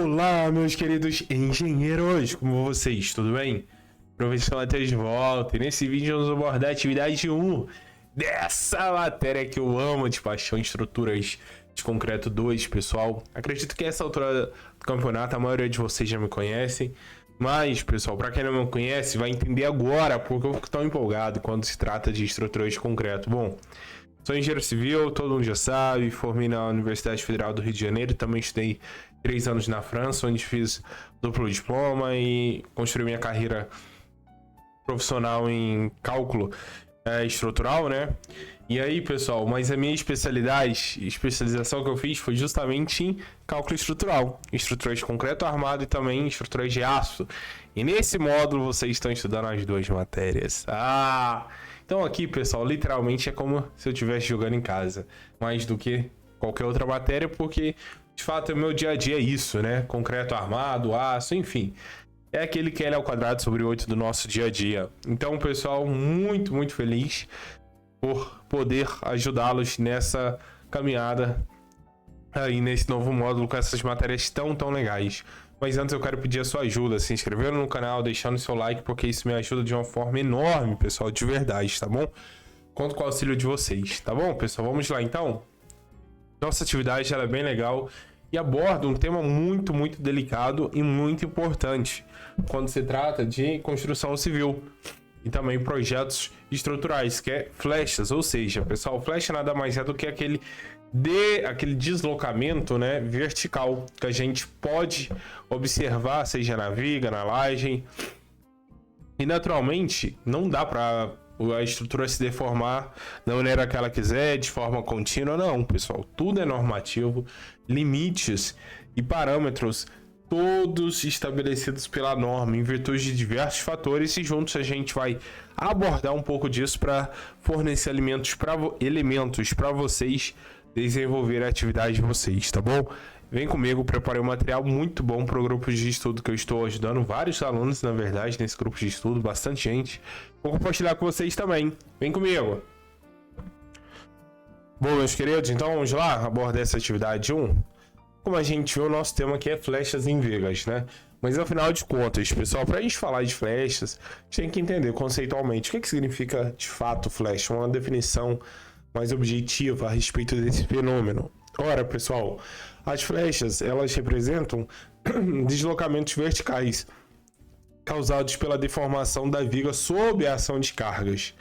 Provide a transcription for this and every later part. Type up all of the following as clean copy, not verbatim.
Olá, meus queridos engenheiros, como vocês? Tudo bem? Professor Matheus de volta, e nesse vídeo vamos abordar a atividade 1 dessa matéria que eu amo de paixão, estruturas de concreto 2, pessoal. Acredito que essa altura do campeonato a maioria de vocês já me conhecem, mas, pessoal, para quem não me conhece, vai entender agora porque eu fico tão empolgado quando se trata de estruturas de concreto. Bom, sou engenheiro civil, todo mundo já sabe, formei na Universidade Federal do Rio de Janeiro, também estudei 3 anos na França, onde fiz duplo diploma e construí minha carreira profissional em cálculo estrutural, né? E aí, pessoal, mas a minha especialização que eu fiz foi justamente em cálculo estrutural, estruturas de concreto armado e também estruturas de aço. E nesse módulo vocês estão estudando as duas matérias. Então aqui, pessoal, literalmente é como se eu estivesse jogando em casa, mais do que qualquer outra matéria, porque de fato o meu dia a dia é isso, né? Concreto armado, aço, enfim. É aquele que L ao quadrado sobre 8 do nosso dia a dia. Então, pessoal, muito feliz por poder ajudá-los nessa caminhada aí nesse novo módulo com essas matérias tão legais. Mas antes eu quero pedir a sua ajuda, se inscrevendo no canal, deixando seu like, porque isso me ajuda de uma forma enorme, pessoal, de verdade, tá bom? Conto com o auxílio de vocês, tá bom, pessoal? Vamos lá, então? Nossa atividade ela é bem legal e aborda um tema muito delicado e muito importante quando se trata de construção civil e também projetos estruturais, que é flechas, ou seja, pessoal, flecha nada mais é do que aquele deslocamento, né, vertical que a gente pode observar, seja na viga, na laje, e naturalmente não dá para a estrutura se deformar da maneira que ela quiser, de forma contínua, não, pessoal. Tudo é normativo, limites e parâmetros, todos estabelecidos pela norma, em virtude de diversos fatores, e juntos a gente vai abordar um pouco disso para fornecer elementos para vocês desenvolver a atividade de vocês, tá bom? Vem comigo, preparei um material muito bom para o grupo de estudo que eu estou ajudando vários alunos, na verdade, nesse grupo de estudo, bastante gente. Vou compartilhar com vocês também. Vem comigo. Bom, meus queridos, então vamos lá abordar essa atividade 1. Como a gente viu, o nosso tema aqui é flechas em vigas, né? Mas afinal de contas, pessoal, para a gente falar de flechas, a gente tem que entender conceitualmente o que significa de fato flecha, uma definição mais objetiva a respeito desse fenômeno. Ora, pessoal, as flechas, elas representam deslocamentos verticais causados pela deformação da viga sob a ação de cargas.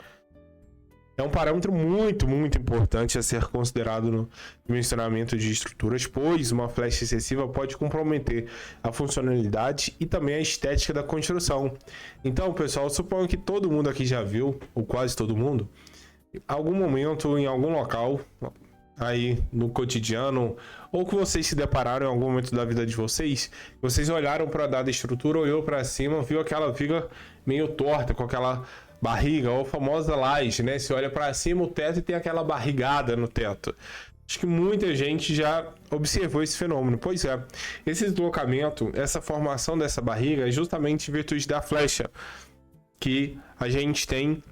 É um parâmetro muito importante a ser considerado no dimensionamento de estruturas, pois uma flecha excessiva pode comprometer a funcionalidade e também a estética da construção. Então, pessoal, suponho que todo mundo aqui já viu, ou quase todo mundo, em algum momento, em algum local aí no cotidiano, ou que vocês se depararam em algum momento da vida de vocês, vocês olharam para a dada estrutura, olhou para cima, viu aquela viga meio torta, com aquela barriga, ou famosa laje, né? Você olha para cima o teto e tem aquela barrigada no teto. Acho que muita gente já observou esse fenômeno. Pois é, esse deslocamento, essa formação dessa barriga é justamente em virtude da flecha que a gente tem,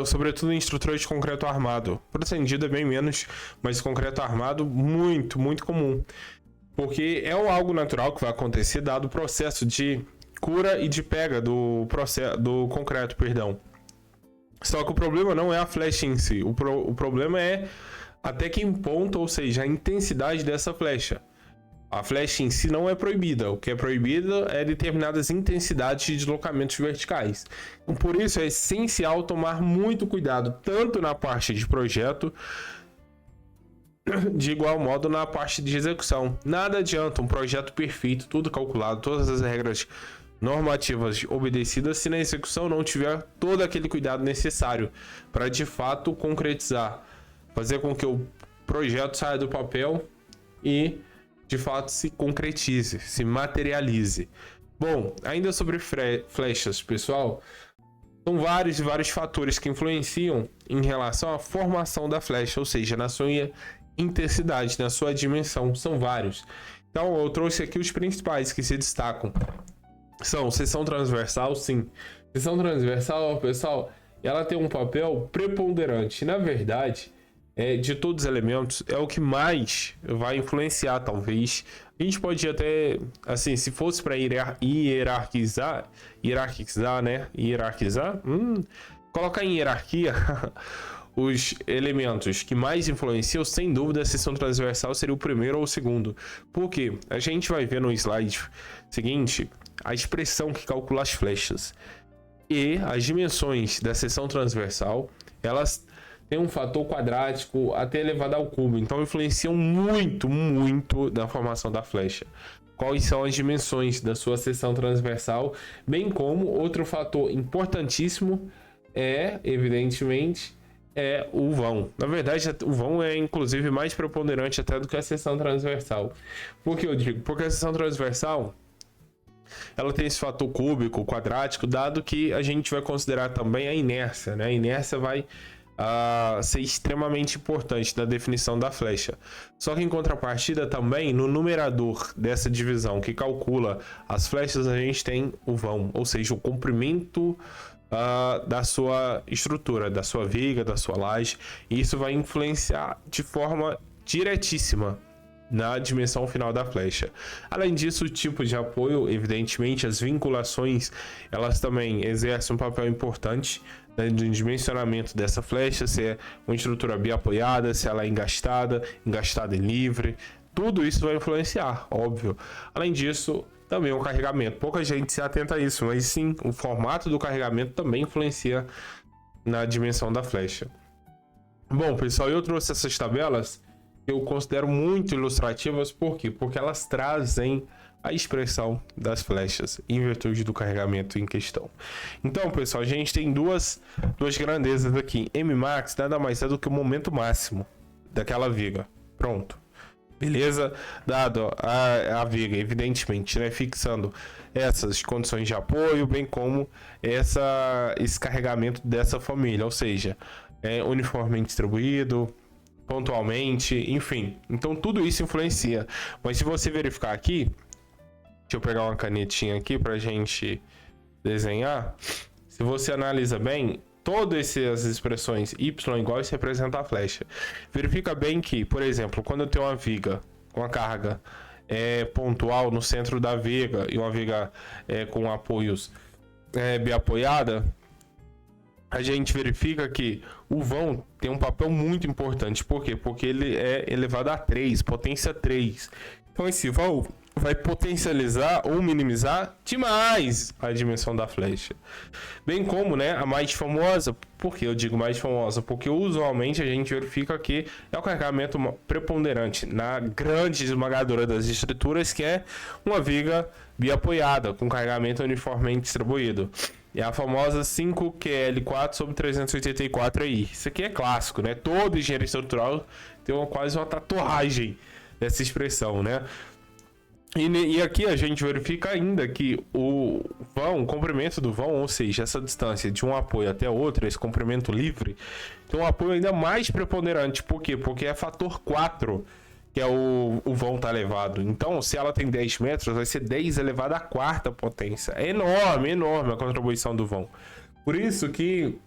sobretudo em estruturas de concreto armado. Pretendido é bem menos, mas concreto armado muito comum, porque é algo natural que vai acontecer dado o processo de cura e de pega do concreto, perdão. Só que o problema não é a flecha em si, o problema é até que ponto, ou seja, a intensidade dessa flecha. A flecha em si não é proibida. O que é proibido é determinadas intensidades de deslocamentos verticais. Por isso é essencial tomar muito cuidado, tanto na parte de projeto, de igual modo na parte de execução. Nada adianta um projeto perfeito, tudo calculado, todas as regras normativas obedecidas, se na execução não tiver todo aquele cuidado necessário para de fato concretizar, fazer com que o projeto saia do papel e de fato se concretize, se materialize. Bom, ainda sobre flechas, pessoal, são vários fatores que influenciam em relação à formação da flecha, ou seja, na sua intensidade, na sua dimensão, são vários. Então eu trouxe aqui os principais que se destacam. São seção transversal, sim. Seção transversal, pessoal, ela tem um papel preponderante. Na verdade, de todos os elementos, é o que mais vai influenciar, talvez. A gente pode até, assim, se fosse para hierarquizar, né? Colocar em hierarquia os elementos que mais influenciam, sem dúvida, a seção transversal seria o primeiro ou o segundo. Por quê? A gente vai ver no slide seguinte a expressão que calcula as flechas. E as dimensões da seção transversal, elas têm um fator quadrático até elevado ao cubo. Então influenciam muito, muito na formação da flecha. Quais são as dimensões da sua seção transversal, bem como outro fator importantíssimo evidentemente, o vão. Na verdade, o vão é inclusive mais preponderante até do que a seção transversal. Por que eu digo? Porque a seção transversal ela tem esse fator cúbico, quadrático, dado que a gente vai considerar também a inércia, né? A inércia vai ser extremamente importante na definição da flecha. Só que em contrapartida também, no numerador dessa divisão que calcula as flechas, a gente tem o vão, ou seja, o comprimento da sua estrutura, da sua viga, da sua laje, e isso vai influenciar de forma diretíssima na dimensão final da flecha. Além disso, o tipo de apoio, evidentemente, as vinculações, elas também exercem um papel importante no dimensionamento dessa flecha, se é uma estrutura biapoiada, se ela é engastada e livre, tudo isso vai influenciar, óbvio. Além disso, também o carregamento. Pouca gente se atenta a isso, mas sim, o formato do carregamento também influencia na dimensão da flecha. Bom, pessoal, eu trouxe essas tabelas que eu considero muito ilustrativas. Por quê? Porque elas trazem a expressão das flechas em virtude do carregamento em questão. Então, pessoal, a gente tem duas grandezas aqui. Mmax nada mais é do que o momento máximo daquela viga. Pronto. Beleza? Dado a viga, evidentemente, né? Fixando essas condições de apoio, bem como esse carregamento dessa família, ou seja, uniformemente distribuído, pontualmente, enfim. Então tudo isso influencia. Mas se você verificar aqui, deixa eu pegar uma canetinha aqui pra gente desenhar. Se você analisa bem, todas essas expressões y igual, isso representa a flecha. Verifica bem que, por exemplo, quando eu tenho uma viga com a carga pontual no centro da viga e uma viga com apoios biapoiada, a gente verifica que o vão tem um papel muito importante. Por quê? Porque ele é elevado a 3, potência 3. Então esse vão vai potencializar ou minimizar demais a dimensão da flecha. Bem como, né, a mais famosa. Por que eu digo mais famosa? Porque usualmente a gente verifica que é o carregamento preponderante na grande esmagadora das estruturas, que é uma viga biapoiada, com carregamento uniformemente distribuído. É a famosa 5QL4 sobre 384 aí. Isso aqui é clássico, né? Todo engenheiro estrutural tem quase uma tatuagem dessa expressão, né? E aqui a gente verifica ainda que o comprimento do vão, ou seja, essa distância de um apoio até outro, esse comprimento livre, tem um apoio ainda mais preponderante. Por quê? Porque é fator 4 que é o vão tá elevado. Então, se ela tem 10 metros, vai ser 10 elevado à quarta potência. É enorme a contribuição do vão. Por isso que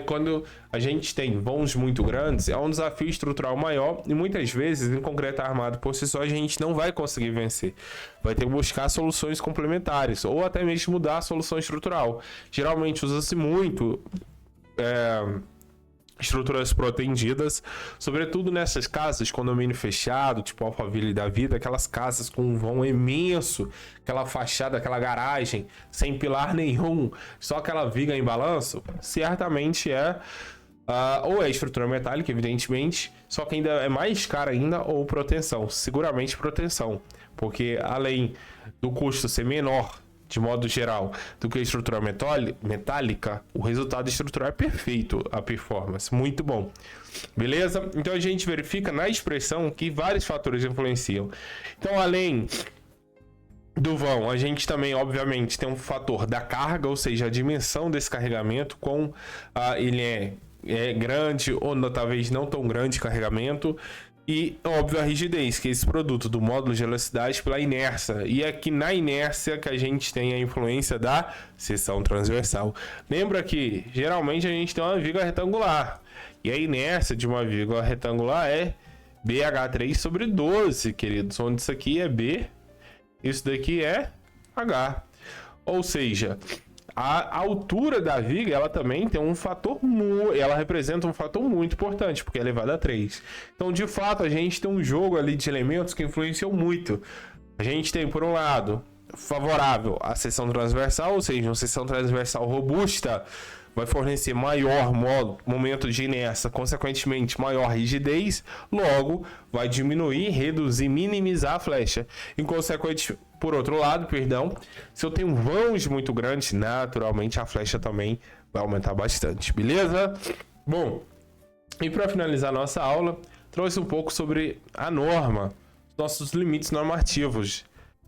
quando a gente tem vãos muito grandes, é um desafio estrutural maior e muitas vezes em concreto armado por si só a gente não vai conseguir vencer. Vai ter que buscar soluções complementares ou até mesmo mudar a solução estrutural. Geralmente usa-se muito estruturas protendidas, sobretudo nessas casas, condomínio fechado, tipo Alphaville da vida, aquelas casas com um vão imenso, aquela fachada, aquela garagem, sem pilar nenhum, só aquela viga em balanço, certamente ou é estrutura metálica, evidentemente, só que ainda é mais cara ainda, ou proteção, seguramente proteção, porque além do custo ser menor, de modo geral, do que a estrutura metálica, o resultado estrutural é perfeito, a performance, muito bom. Beleza? Então a gente verifica na expressão que vários fatores influenciam. Então, além do vão, a gente também, obviamente, tem um fator da carga, ou seja, a dimensão desse carregamento, ele é grande ou talvez não tão grande carregamento. E, óbvio, a rigidez, que é esse produto do módulo de elasticidade pela inércia. E é aqui na inércia que a gente tem a influência da seção transversal. Lembra que, geralmente, a gente tem uma viga retangular. E a inércia de uma vírgula retangular é BH3/12, queridos. Onde isso aqui é B, isso daqui é H. Ou seja, a altura da viga, ela também tem um fator, ela representa um fator muito importante, porque é elevado a 3. Então, de fato, a gente tem um jogo ali de elementos que influenciam muito. A gente tem, por um lado, favorável à seção transversal, ou seja, uma seção transversal robusta vai fornecer maior momento de inércia, consequentemente maior rigidez, logo vai diminuir, reduzir, minimizar a flecha. Em consequência, por outro lado, se eu tenho vãos muito grandes, naturalmente a flecha também vai aumentar bastante, beleza? Bom, e para finalizar nossa aula, trouxe um pouco sobre a norma, nossos limites normativos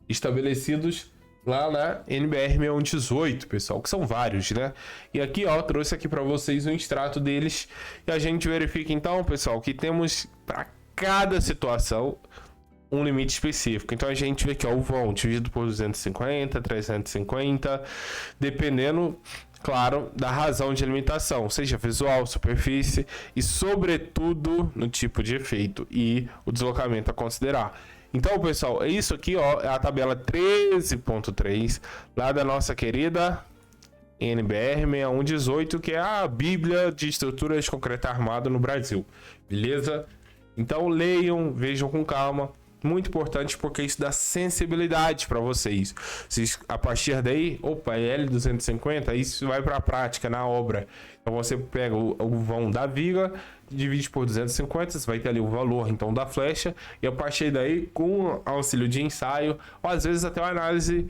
estabelecidos lá na NBR 6118, pessoal, que são vários, né? E aqui, ó, trouxe aqui para vocês um extrato deles e a gente verifica então, pessoal, que temos para cada situação um limite específico. Então a gente vê que, ó, o vão dividido por 250, 350, dependendo, claro, da razão de limitação, seja visual, superfície e, sobretudo, no tipo de efeito e o deslocamento a considerar. Então, pessoal, é isso aqui, ó, é a tabela 13.3 lá da nossa querida NBR 6118, que é a Bíblia de Estruturas de Concreto Armado no Brasil, beleza? Então, leiam, vejam com calma. Muito importante porque isso dá sensibilidade para vocês. A partir daí, opa, é L250, isso vai para a prática na obra. Então você pega o vão da viga, divide por 250, você vai ter ali o valor então da flecha, e a partir daí, com auxílio de ensaio, ou às vezes até uma análise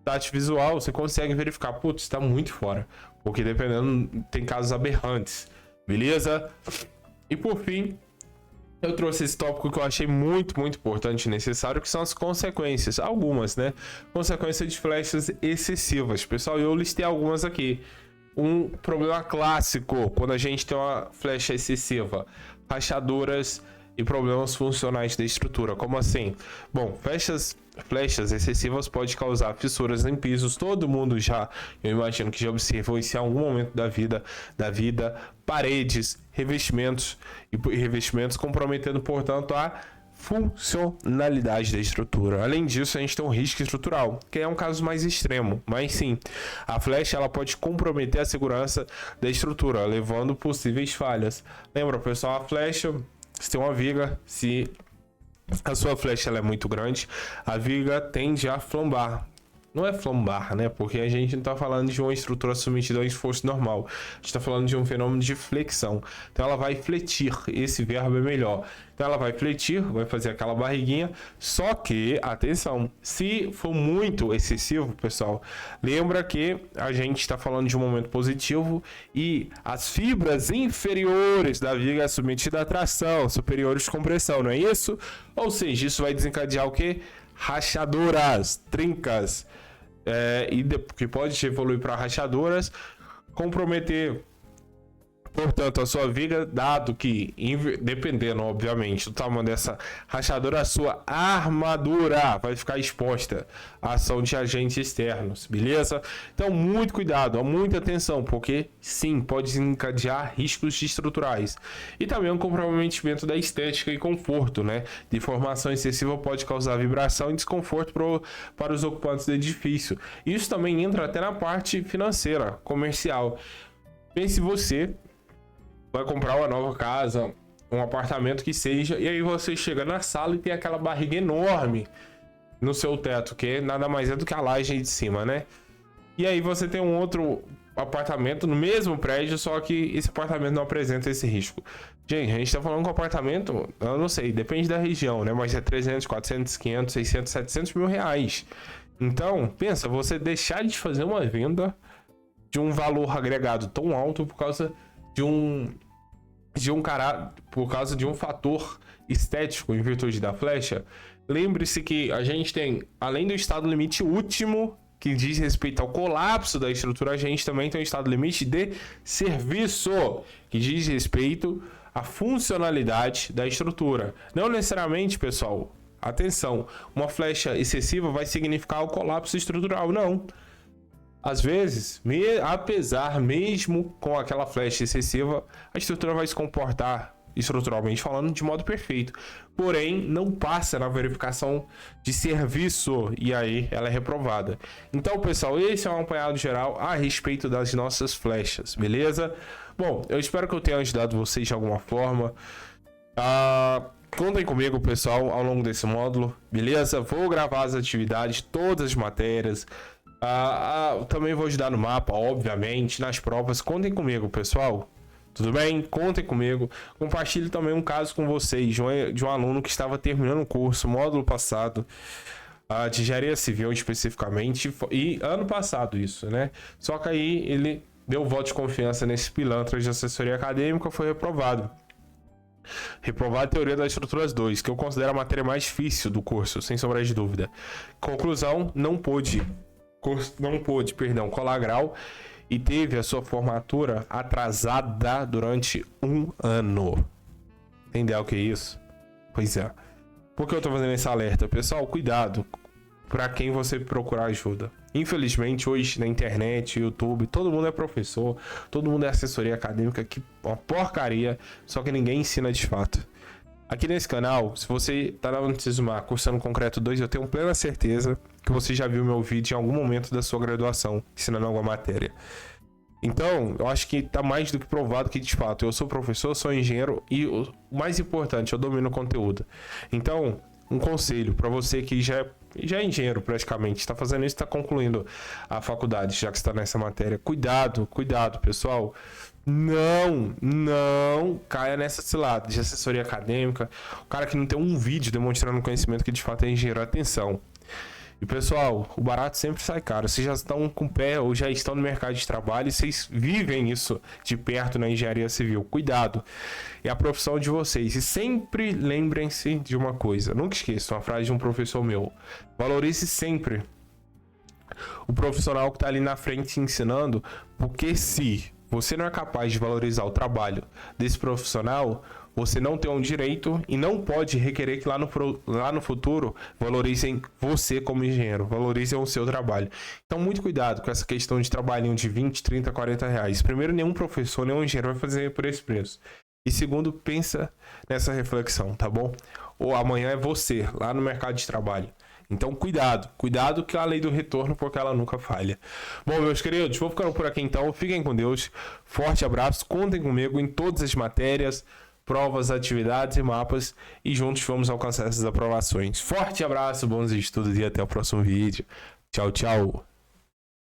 tátil visual, você consegue verificar, putz, está muito fora, porque dependendo, tem casos aberrantes, beleza? E por fim, eu trouxe esse tópico que eu achei muito importante e necessário, que são as consequências. Algumas, né? Consequências de flechas excessivas. Pessoal, eu listei algumas aqui. Um problema clássico quando a gente tem uma flecha excessiva: rachaduras e problemas funcionais da estrutura. Como assim? Bom, flechas excessivas podem causar fissuras em pisos. Todo mundo eu imagino que já observou isso em algum momento da vida, paredes, revestimentos comprometendo, portanto, a funcionalidade da estrutura. Além disso, a gente tem um risco estrutural, que é um caso mais extremo, mas sim, a flecha ela pode comprometer a segurança da estrutura, levando possíveis falhas. Lembra, pessoal, a flecha, se tem uma viga, se a sua flecha ela é muito grande, a viga tende a flambar. Não é flambar, né? Porque a gente não está falando de uma estrutura submetida a um esforço normal. A gente está falando de um fenômeno de flexão. Então ela vai fletir. Esse verbo é melhor. Então ela vai fletir, vai fazer aquela barriguinha. Só que, atenção, se for muito excessivo, pessoal, lembra que a gente está falando de um momento positivo e as fibras inferiores da viga é submetida a tração, superiores compressão, não é isso? Ou seja, isso vai desencadear o quê? Rachaduras, trincas, que pode evoluir para rachaduras, comprometer, portanto, a sua viga, dado que, dependendo, obviamente, do tamanho dessa rachadura, a sua armadura vai ficar exposta à ação de agentes externos, beleza? Então, muito cuidado, muita atenção, porque, sim, pode desencadear riscos estruturais. E também um comprometimento da estética e conforto, né? Deformação excessiva pode causar vibração e desconforto para os ocupantes do edifício. Isso também entra até na parte financeira, comercial. Pense você vai comprar uma nova casa, um apartamento que seja, e aí você chega na sala e tem aquela barriga enorme no seu teto, que nada mais é do que a laje de cima, né? E aí você tem um outro apartamento no mesmo prédio, só que esse apartamento não apresenta esse risco. Gente, a gente tá falando com um apartamento, eu não sei, depende da região, né? Mas é 300, 400, 500, 600, 700 mil reais. Então, pensa, você deixar de fazer uma venda de um valor agregado tão alto por causa de um fator estético em virtude da flecha. Lembre-se que a gente tem, além do estado limite último, que diz respeito ao colapso da estrutura, a gente também tem um estado limite de serviço, que diz respeito à funcionalidade da estrutura. Não necessariamente, pessoal, atenção, uma flecha excessiva vai significar o colapso estrutural, não. Às vezes, apesar mesmo com aquela flecha excessiva, a estrutura vai se comportar, estruturalmente falando, de modo perfeito. Porém, não passa na verificação de serviço e aí ela é reprovada. Então, pessoal, esse é um apanhado geral a respeito das nossas flechas, beleza? Bom, eu espero que eu tenha ajudado vocês de alguma forma. Contem comigo, pessoal, ao longo desse módulo, beleza? Vou gravar as atividades, todas as matérias. Também vou ajudar no mapa, obviamente, nas provas. Contem comigo, pessoal. Tudo bem? Contem comigo. Compartilhe também um caso com vocês de um aluno que estava terminando o curso, módulo passado, de engenharia civil especificamente, e ano passado isso, né? Só que aí ele deu voto de confiança nesse pilantra de assessoria acadêmica, foi reprovado. Reprovado a teoria das estruturas 2, que eu considero a matéria mais difícil do curso, sem sombra de dúvida. Conclusão, não pôde colar grau e teve a sua formatura atrasada durante 1 ano. Entendeu o que é isso? Pois é. Por que eu tô fazendo esse alerta? Pessoal, cuidado para quem você procurar ajuda. Infelizmente, hoje na internet, YouTube, todo mundo é professor, todo mundo é assessoria acadêmica, que uma porcaria, só que ninguém ensina de fato. Aqui nesse canal, se você tá na Unisumar cursando Concreto 2, eu tenho plena certeza que você já viu meu vídeo em algum momento da sua graduação, ensinando alguma matéria. Então, eu acho que tá mais do que provado que, de fato, eu sou professor, sou engenheiro e, o mais importante, eu domino o conteúdo. Então, um conselho para você que já é engenheiro praticamente, está fazendo isso, está concluindo a faculdade, já que está nessa matéria. Cuidado, pessoal. Não caia nessa cilada de assessoria acadêmica. O cara que não tem um vídeo demonstrando conhecimento que de fato é engenheiro. Atenção. E pessoal, o barato sempre sai caro. Vocês já estão com o pé ou já estão no mercado de trabalho e vocês vivem isso de perto na engenharia civil. Cuidado. É a profissão de vocês. E sempre lembrem-se de uma coisa. Nunca esqueçam uma frase de um professor meu. Valorize sempre o profissional que está ali na frente ensinando, porque se você não é capaz de valorizar o trabalho desse profissional, você não tem um direito e não pode requerer que lá no futuro valorizem você como engenheiro, valorizem o seu trabalho. Então, muito cuidado com essa questão de trabalhinho de 20, 30, 40 reais. Primeiro, nenhum professor, nenhum engenheiro vai fazer por esse preço. E segundo, pensa nessa reflexão, tá bom? Ou amanhã é você, lá no mercado de trabalho. Então, cuidado que a lei do retorno, porque ela nunca falha. Bom, meus queridos, vou ficando por aqui então. Fiquem com Deus. Forte abraço. Contem comigo em todas as matérias, provas, atividades e mapas. E juntos vamos alcançar essas aprovações. Forte abraço, bons estudos e até o próximo vídeo. Tchau, tchau.